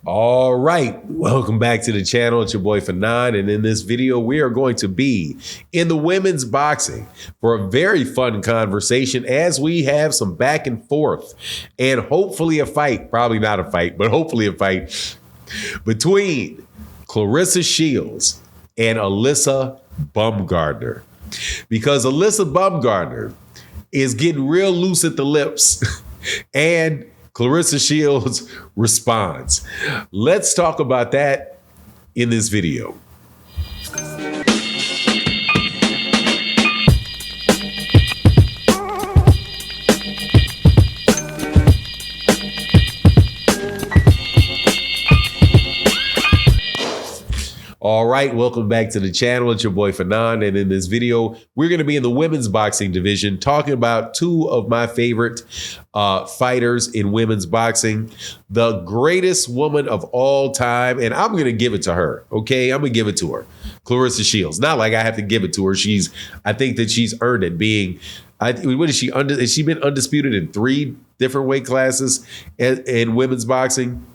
All right, welcome back to the channel. It's your boy Fanon, and in this video, we are going to be in the women's boxing for a very fun conversation as we have some back and forth and hopefully a fight, probably not a fight, but hopefully a fight between Claressa Sheilds and Alycia Baumgardener. Because Alycia Baumgardener is getting real loose at the lips and Claressa Sheilds responds. Let's talk about that in this video. All right, welcome back to the channel. It's your boy Fanon, and in this video, we're going to be in the women's boxing division talking about two of my favorite fighters in women's boxing, the greatest woman of all time, and I'm going to give it to her, okay? I'm going to give it to her, Claressa Sheilds. Not like I have to give it to her. I think that she's earned it being, what is she, has she been undisputed in 3 different weight classes in women's boxing?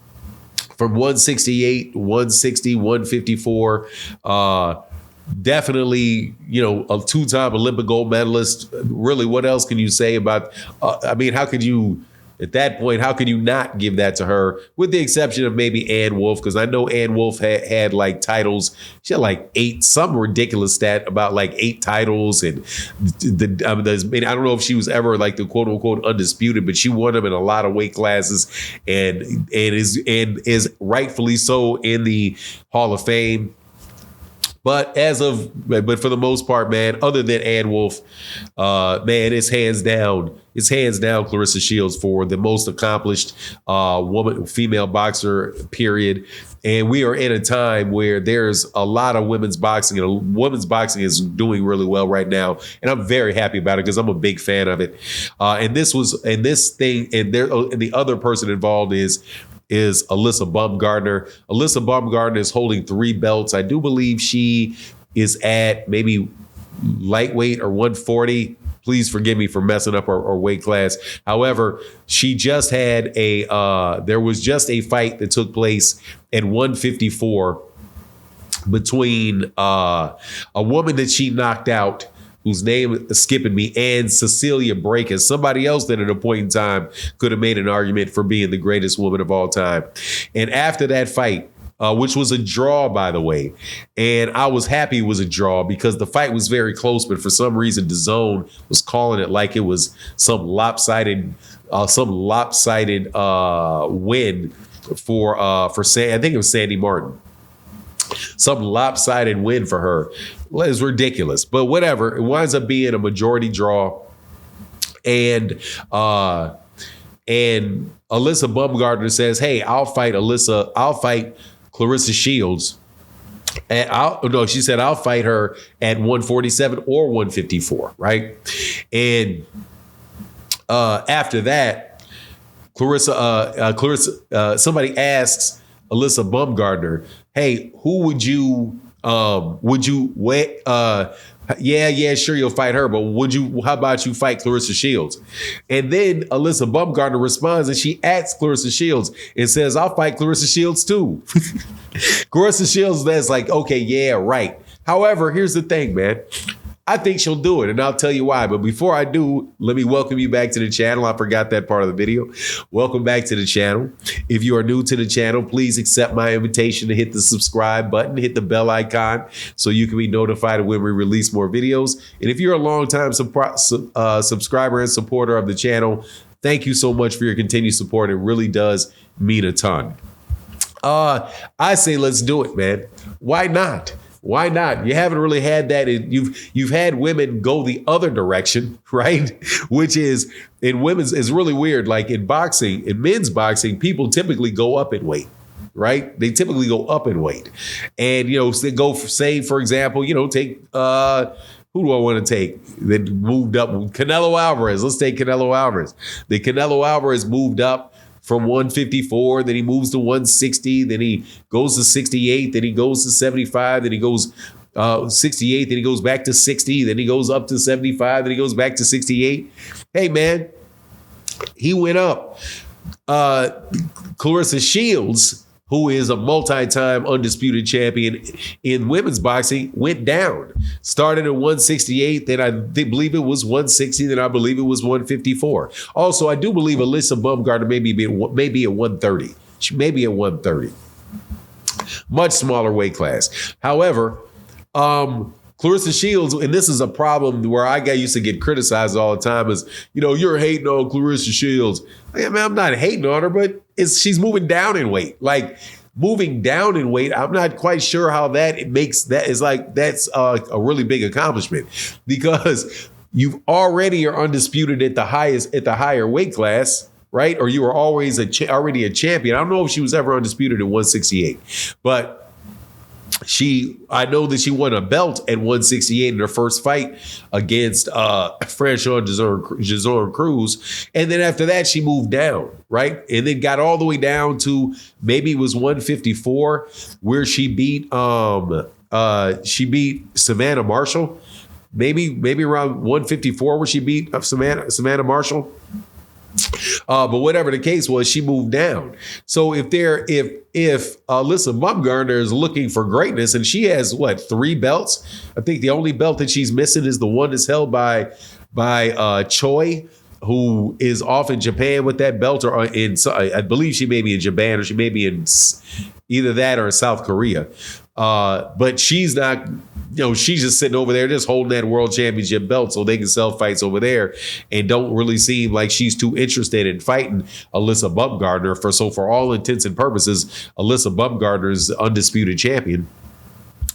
From 168, 160, 154, definitely, you know, a 2-time Olympic gold medalist. Really, what else can you say about, I mean, how could you, at that point, how could you not give that to her? With the exception of maybe Ann Wolfe, because I know Ann Wolfe had like titles. She had like 8, some ridiculous stat about like 8 titles. And I don't know if she was ever like the quote unquote undisputed, but she won them in a lot of weight classes and is rightfully so in the Hall of Fame. But for the most part, man, other than Ann Wolfe, man, it's hands down Claressa Sheilds for the most accomplished female boxer, period. And we are in a time where there's a lot of women's boxing, and women's boxing is doing really well right now. And I'm very happy about it because I'm a big fan of it. And the other person involved is Alycia Baumgardener. Alycia Baumgardener is holding 3 belts. I do believe she is at maybe lightweight or 140. Please forgive me for messing up her weight class. However, she just had there was just a fight that took place at 154 between a woman that she knocked out, whose name is skipping me, and Cecilia Braekhus, somebody else that at a point in time could have made an argument for being the greatest woman of all time. And after that fight, which was a draw, by the way, and I was happy it was a draw because the fight was very close, but for some reason, DAZN was calling it like it was some lopsided win for I think it was Sandy Martin. Some lopsided win for her. Well, it's ridiculous, but whatever. It winds up being a majority draw, and Alycia Baumgardener says, "Hey, I'll fight Claressa Sheilds." And she said, "I'll fight her at 147 or 154." Right, and after that, somebody asks Alycia Baumgardener, "Hey, who would you wait? Yeah, sure, you'll fight her, but how about you fight Claressa Sheilds?" And then Alycia Baumgardener responds and she asks Claressa Sheilds and says, "I'll fight Claressa Sheilds too." Claressa Sheilds that's like, okay, yeah, right. However, here's the thing, man. I think she'll do it, and I'll tell you why. But before I do, let me welcome you back to the channel. I forgot that part of the video. Welcome back to the channel. If you are new to the channel, please accept my invitation to hit the subscribe button, hit the bell icon so you can be notified when we release more videos. And if you're a longtime subscriber and supporter of the channel, thank you so much for your continued support. It really does mean a ton. I say let's do it, man. Why not? Why not? You haven't really had that. You've had women go the other direction, right? Which is in women's is really weird. Like in boxing, in men's boxing, people typically go up in weight, right? They typically go up in weight, and they go say, for example, take who do I want to take that moved up? Canelo Alvarez. Let's take Canelo Alvarez. The Canelo Alvarez moved up from 154, then he moves to 160, then he goes to 68, then he goes to 75, then he goes 68, then he goes back to 60, then he goes up to 75, then he goes back to 68. Hey, man, he went up. Claressa Sheilds who is a multi-time undisputed champion in women's boxing, went down. Started at 168, then I believe it was 160, then I believe it was 154. Also, I do believe Alycia Baumgardener may be at 130. She may be at 130. Much smaller weight class. However, Claressa Shields, and this is a problem where I used to get criticized all the time, is, you're hating on Claressa Shields. Man, I'm not hating on her, but she's moving down in weight. Like, moving down in weight, I'm not quite sure how that's a really big accomplishment, because you already are undisputed at the higher weight class, right? Or you were always already a champion. I don't know if she was ever undisputed at 168, but I know that she won a belt at 168 in her first fight against Franchon Gisor Cruz. And then after that, she moved down, right? And then got all the way down to maybe it was 154, where she beat Savannah Marshall. Maybe around 154 where she beat Savannah Marshall. But whatever the case was, she moved down. So if Alycia Baumgardener is looking for greatness, and she has 3 belts? I think the only belt that she's missing is the one that's held by Choi, who is off in Japan with that belt, or I believe she may be in Japan, or she may be in either that or South Korea. But she's not. She's just sitting over there just holding that world championship belt so they can sell fights over there, and don't really seem like she's too interested in fighting Alycia Baumgardener. For all intents and purposes, Alycia Baumgardener is the undisputed champion,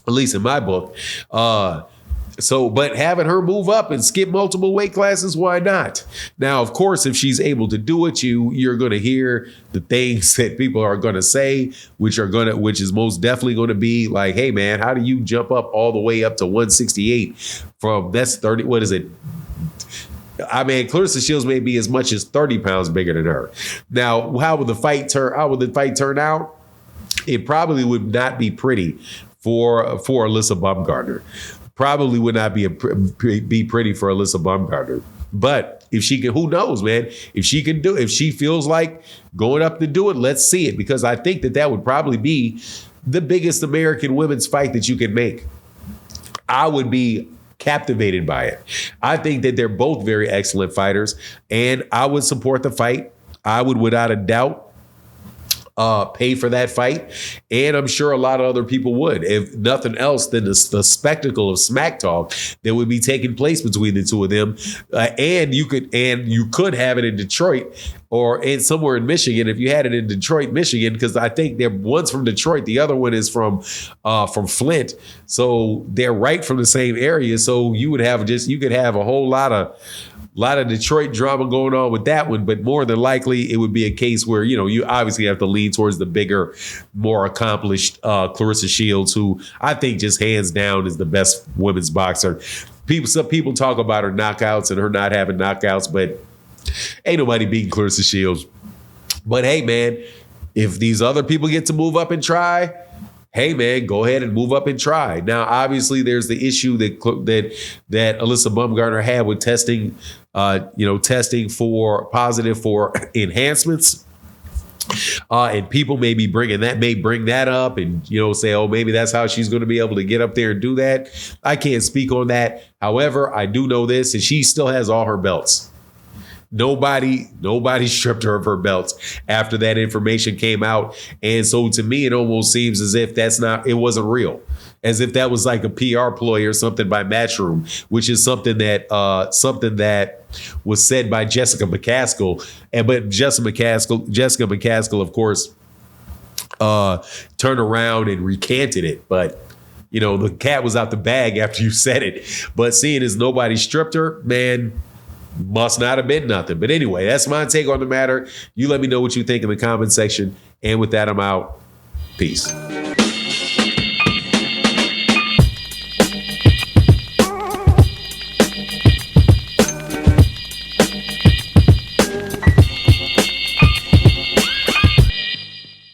at least in my book. But having her move up and skip multiple weight classes, why not? Now, of course, if she's able to do it, you're going to hear the things that people are going to say, which is most definitely going to be like, hey, man, how do you jump up all the way up to 168 from that's 30? What is it? I mean, Claressa Shields may be as much as 30 pounds bigger than her. Now, how would the fight turn out? It probably would not be pretty for Alycia Baumgardener. Probably would not be pretty for Alycia Baumgardener. But if she can, who knows, man? If she feels like going up to do it, let's see it. Because I think that would probably be the biggest American women's fight that you can make. I would be captivated by it. I think that they're both very excellent fighters, and I would support the fight. I would, without a doubt, pay for that fight, and I'm sure a lot of other people would. If nothing else than the spectacle of smack talk that would be taking place between the two of them, and you could have it in Detroit or somewhere in Michigan. If you had it in Detroit, Michigan, because I think one's from Detroit, the other one is from Flint, so they're right from the same area. So you could have a whole lot of Detroit drama going on with that one, but more than likely it would be a case where, you obviously have to lean towards the bigger, more accomplished Claressa Shields, who I think just hands down is the best women's boxer. Some people talk about her knockouts and her not having knockouts, but ain't nobody beating Claressa Shields. But hey, man, if these other people get to move up and try, hey, man, go ahead and move up and try. Now, obviously, there's the issue that Alycia Baumgardener had with testing for positive for enhancements. And people may bring that up and, say, oh, maybe that's how she's going to be able to get up there and do that. I can't speak on that. However, I do know this, and she still has all her belts. Nobody stripped her of her belts after that information came out. And so to me, it almost seems as if it wasn't real, as if that was like a PR ploy or something by Matchroom, which is something that was said by Jessica McCaskill. But Jessica McCaskill, of course, turned around and recanted it. But the cat was out the bag after you said it. But seeing as nobody stripped her, man, must not have been nothing. But anyway, that's my take on the matter. You let me know what you think in the comment section. And with that, I'm out. Peace.